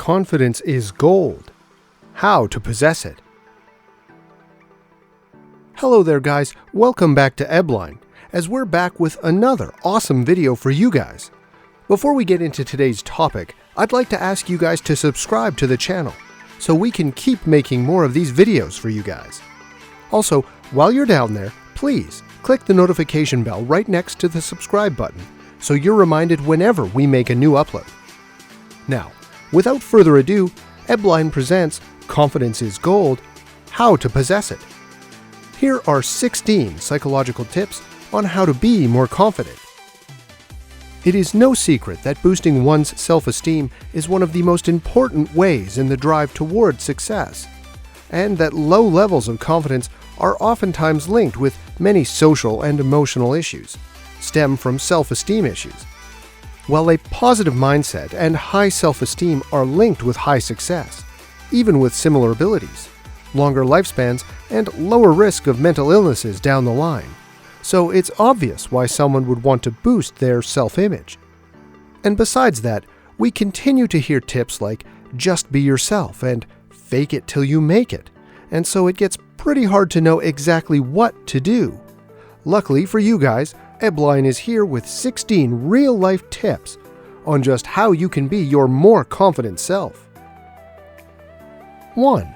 Confidence is gold. How to possess it. Hello there guys, welcome back to EBLINE, as we're back with another awesome video for you guys. Before we get into today's topic, I'd like to ask you guys to subscribe to the channel, so we can keep making more of these videos for you guys. Also, while you're down there, please click the notification bell right next to the subscribe button, so you're reminded whenever we make a new upload. Now, without further ado, EBLINE presents Confidence is Gold, How to Possess It. Here are 16 psychological tips on how to be more confident. It is no secret that boosting one's self-esteem is one of the most important ways in the drive toward success, and that low levels of confidence are oftentimes linked with many social and emotional issues, stem from self-esteem issues. While a positive mindset and high self-esteem are linked with high success, even with similar abilities, longer lifespans, and lower risk of mental illnesses down the line, so it's obvious why someone would want to boost their self-image. And besides that, we continue to hear tips like just be yourself and fake it till you make it, and so it gets pretty hard to know exactly what to do. Luckily for you guys, EBLINE is here with 16 real-life tips on just how you can be your more confident self. 1.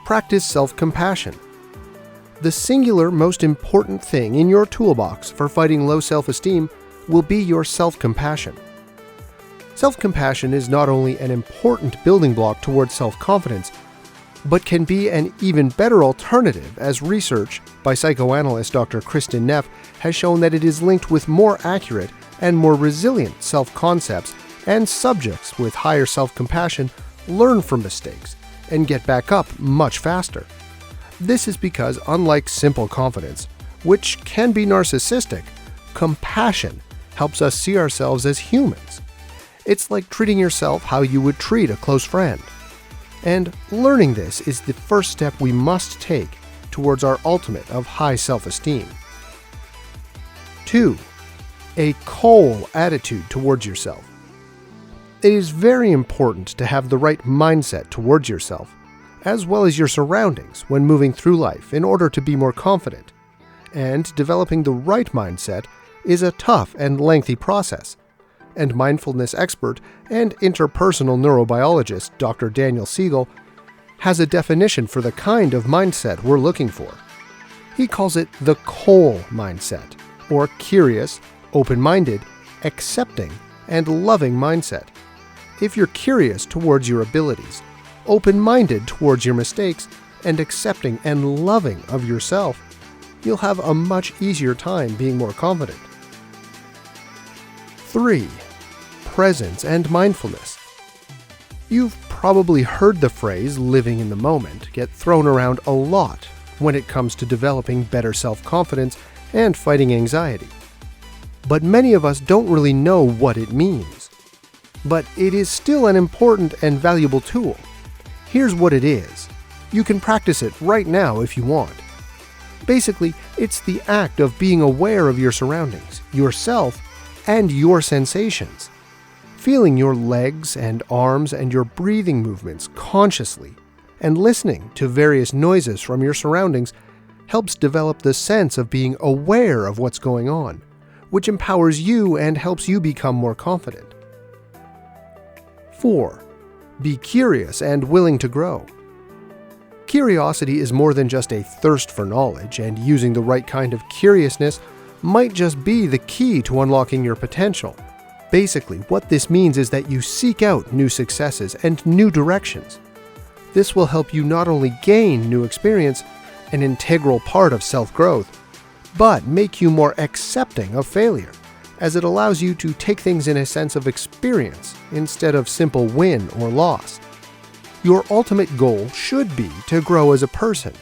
Practice self-compassion. The singular most important thing in your toolbox for fighting low self-esteem will be your self-compassion. Self-compassion is not only an important building block towards self-confidence, but can be an even better alternative, as research by psychoanalyst Dr. Kristin Neff has shown that it is linked with more accurate and more resilient self-concepts, and subjects with higher self-compassion learn from mistakes and get back up much faster. This is because, unlike simple confidence, which can be narcissistic, compassion helps us see ourselves as humans. It's like treating yourself how you would treat a close friend. And learning this is the first step we must take towards our ultimate of high self-esteem. 2. A coal attitude towards yourself. It is very important to have the right mindset towards yourself, as well as your surroundings when moving through life in order to be more confident. And developing the right mindset is a tough and lengthy process. And mindfulness expert and interpersonal neurobiologist Dr. Daniel Siegel has a definition for the kind of mindset we're looking for. He calls it the coal mindset, or curious, open-minded, accepting, and loving mindset. If you're curious towards your abilities, open-minded towards your mistakes, and accepting and loving of yourself, you'll have a much easier time being more confident. 3. Presence and mindfulness. You've probably heard the phrase living in the moment get thrown around a lot when it comes to developing better self-confidence and fighting anxiety. But many of us don't really know what it means. But it is still an important and valuable tool. Here's what it is. You can practice it right now if you want. Basically, it's the act of being aware of your surroundings, yourself, and your sensations. Feeling your legs and arms and your breathing movements consciously, and listening to various noises from your surroundings helps develop the sense of being aware of what's going on, which empowers you and helps you become more confident. 4. Be curious and willing to grow. Curiosity is more than just a thirst for knowledge, and using the right kind of curiousness might just be the key to unlocking your potential. Basically, what this means is that you seek out new successes and new directions. This will help you not only gain new experience, an integral part of self-growth, but make you more accepting of failure, as it allows you to take things in a sense of experience instead of simple win or loss. Your ultimate goal should be to grow as a person,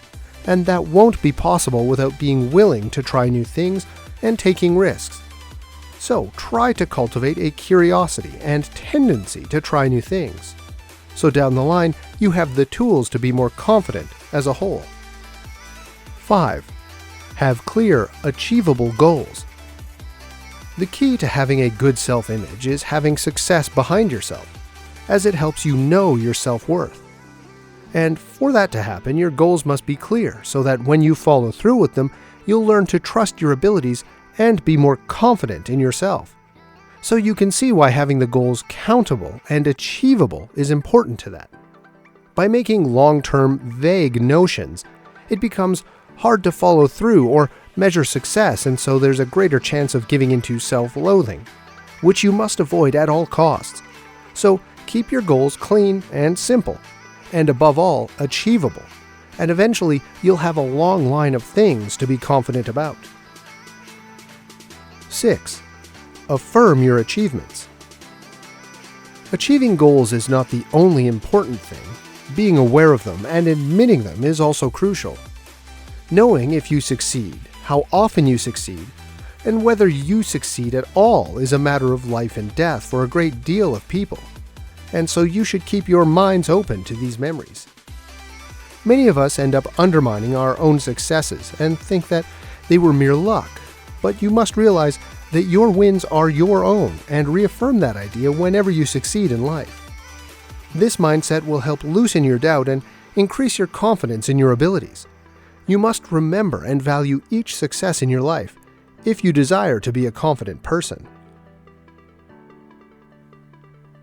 and that won't be possible without being willing to try new things and taking risks. So try to cultivate a curiosity and tendency to try new things, so down the line you have the tools to be more confident as a whole. 5. Have clear, achievable goals. The key to having a good self-image is having success behind yourself. as it helps you know your self-worth. And for that to happen, your goals must be clear so that when you follow through with them, you'll learn to trust your abilities and be more confident in yourself. So you can see why having the goals countable and achievable is important to that. By making long-term, vague notions, it becomes hard to follow through or measure success, and so there's a greater chance of giving into self-loathing, which you must avoid at all costs. So keep your goals clean and simple, and above all, achievable, and eventually you'll have a long line of things to be confident about. 6. Affirm your achievements. Achieving goals is not the only important thing. Being aware of them and admitting them is also crucial. Knowing if you succeed, how often you succeed, and whether you succeed at all is a matter of life and death for a great deal of people, and so you should keep your minds open to these memories. Many of us end up undermining our own successes and think that they were mere luck, but you must realize that your wins are your own and reaffirm that idea whenever you succeed in life. This mindset will help loosen your doubt and increase your confidence in your abilities. You must remember and value each success in your life if you desire to be a confident person.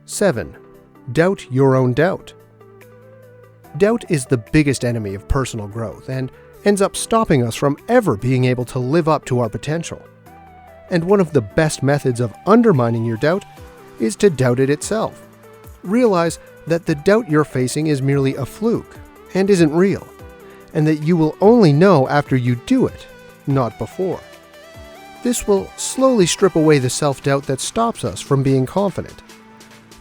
7. Doubt your own doubt. Doubt is the biggest enemy of personal growth and ends up stopping us from ever being able to live up to our potential. And one of the best methods of undermining your doubt is to doubt it itself. Realize that the doubt you're facing is merely a fluke and isn't real, and that you will only know after you do it, not before. This will slowly strip away the self-doubt that stops us from being confident.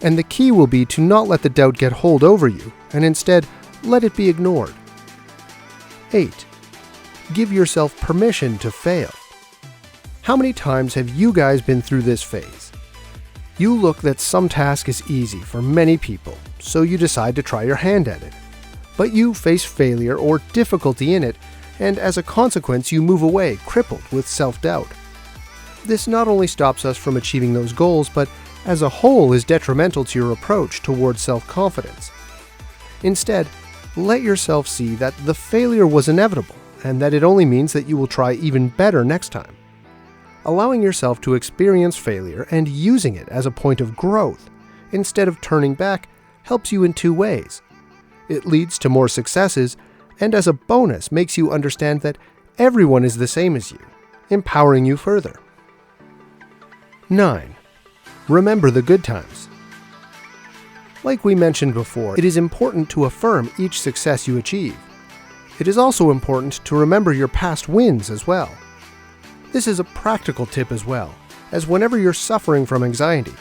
And the key will be to not let the doubt get hold over you, and instead let it be ignored. 8. Give yourself permission to fail. How many times have you guys been through this phase? You look that some task is easy for many people, so you decide to try your hand at it. But you face failure or difficulty in it, and as a consequence you move away crippled with self-doubt. This not only stops us from achieving those goals, but as a whole is detrimental to your approach towards self-confidence. Instead, let yourself see that the failure was inevitable, and that it only means that you will try even better next time. Allowing yourself to experience failure and using it as a point of growth, instead of turning back, helps you in two ways. It leads to more successes, and as a bonus makes you understand that everyone is the same as you, empowering you further. 9. Remember the good times. Like we mentioned before, it is important to affirm each success you achieve. It is also important to remember your past wins as well. This is a practical tip as well, as whenever you're suffering from anxiety,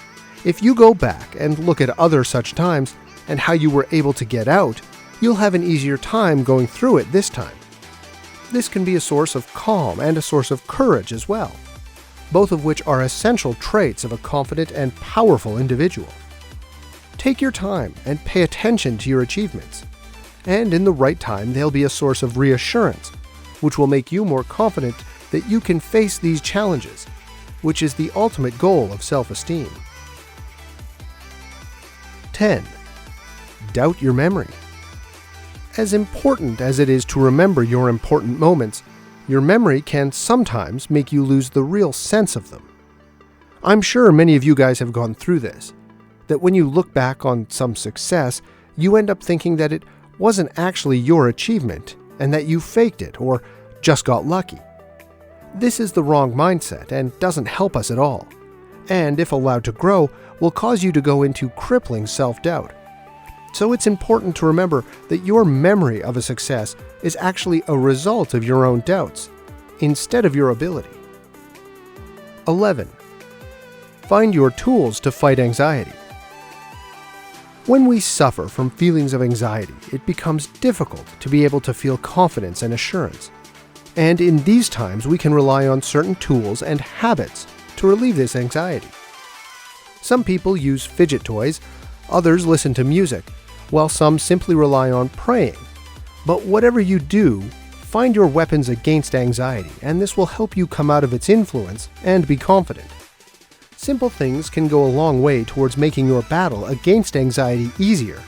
if you go back and look at other such times and how you were able to get out, you'll have an easier time going through it this time. This can be a source of calm and a source of courage as well, both of which are essential traits of a confident and powerful individual. Take your time and pay attention to your achievements, and in the right time they'll be a source of reassurance, which will make you more confident that you can face these challenges, which is the ultimate goal of self-esteem. 10. Doubt your memory. As important as it is to remember your important moments, your memory can sometimes make you lose the real sense of them. I'm sure many of you guys have gone through this, that when you look back on some success, you end up thinking that it wasn't actually your achievement and that you faked it or just got lucky. This is the wrong mindset and doesn't help us at all, and if allowed to grow, will cause you to go into crippling self-doubt. So it's important to remember that your memory of a success is actually a result of your own doubts, instead of your ability. 11. Find your tools to fight anxiety. When we suffer from feelings of anxiety, it becomes difficult to be able to feel confidence and assurance. And in these times, we can rely on certain tools and habits to relieve this anxiety. Some people use fidget toys, others listen to music, while some simply rely on praying. But whatever you do, find your weapons against anxiety, and this will help you come out of its influence and be confident. Simple things can go a long way towards making your battle against anxiety easier,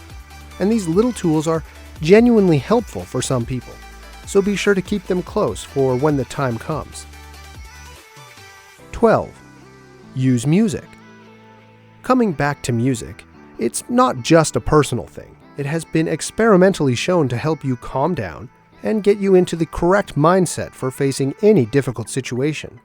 and these little tools are genuinely helpful for some people, so be sure to keep them close for when the time comes. 12. Use music. Coming back to music, it's not just a personal thing. It has been experimentally shown to help you calm down and get you into the correct mindset for facing any difficult situation.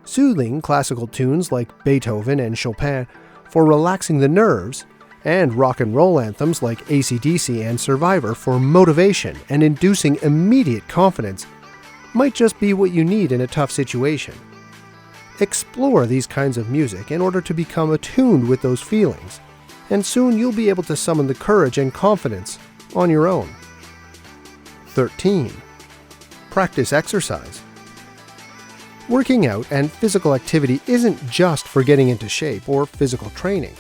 Soothing classical tunes like Beethoven and Chopin for relaxing the nerves, and rock and roll anthems like AC/DC and Survivor for motivation and inducing immediate confidence might just be what you need in a tough situation. Explore these kinds of music in order to become attuned with those feelings, and soon you'll be able to summon the courage and confidence on your own. 13. Practice exercise. Working out and physical activity isn't just for getting into shape or physical training,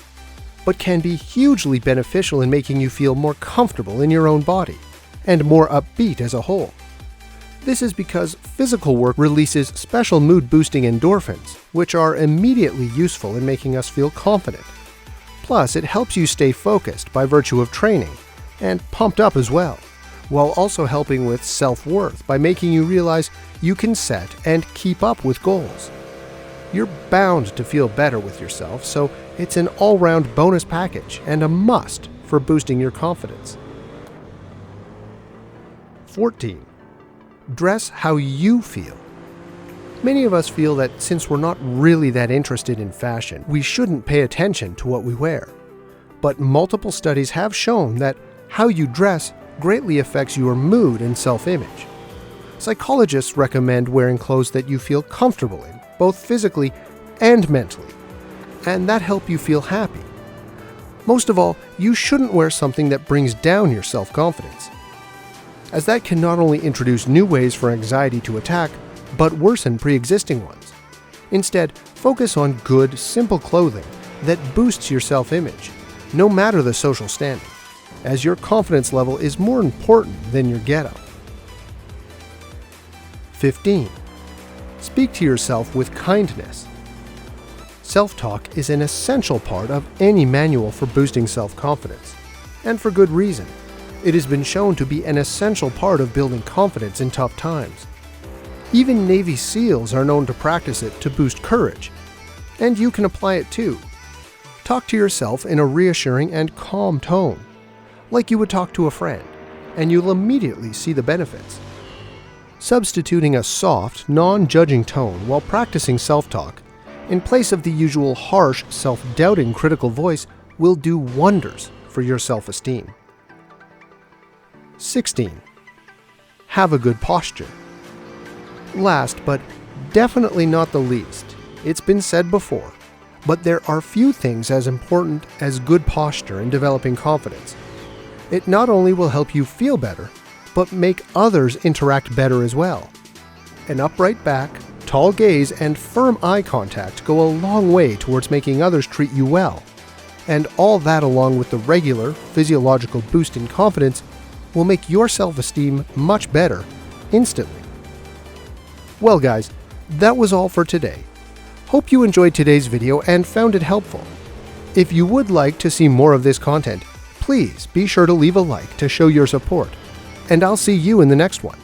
but can be hugely beneficial in making you feel more comfortable in your own body and more upbeat as a whole. This is because physical work releases special mood-boosting endorphins, which are immediately useful in making us feel confident. Plus, it helps you stay focused by virtue of training, and pumped up as well, while also helping with self-worth by making you realize you can set and keep up with goals. You're bound to feel better with yourself, so it's an all-round bonus package and a must for boosting your confidence. 14. Dress how you feel. Many of us feel that since we're not really that interested in fashion, we shouldn't pay attention to what we wear. But multiple studies have shown that how you dress greatly affects your mood and self-image. Psychologists recommend wearing clothes that you feel comfortable in, both physically and mentally, and that help you feel happy. Most of all, you shouldn't wear something that brings down your self-confidence, as that can not only introduce new ways for anxiety to attack, but worsen pre-existing ones. Instead, focus on good, simple clothing that boosts your self-image, no matter the social standing, as your confidence level is more important than your getup. 15. Speak to yourself with kindness. Self-talk is an essential part of any manual for boosting self-confidence, and for good reason. It has been shown to be an essential part of building confidence in tough times. Even Navy SEALs are known to practice it to boost courage, and you can apply it too. Talk to yourself in a reassuring and calm tone, like you would talk to a friend, and you'll immediately see the benefits. Substituting a soft, non-judging tone while practicing self-talk, in place of the usual harsh, self-doubting critical voice, will do wonders for your self-esteem. 16. Have a good posture. Last, but definitely not the least, it's been said before, but there are few things as important as good posture in developing confidence. It not only will help you feel better, but make others interact better as well. An upright back, tall gaze, and firm eye contact go a long way towards making others treat you well, and all that along with the regular physiological boost in confidence will make your self-esteem much better instantly. Well guys, that was all for today. Hope you enjoyed today's video and found it helpful. If you would like to see more of this content, please be sure to leave a like to show your support, and I'll see you in the next one.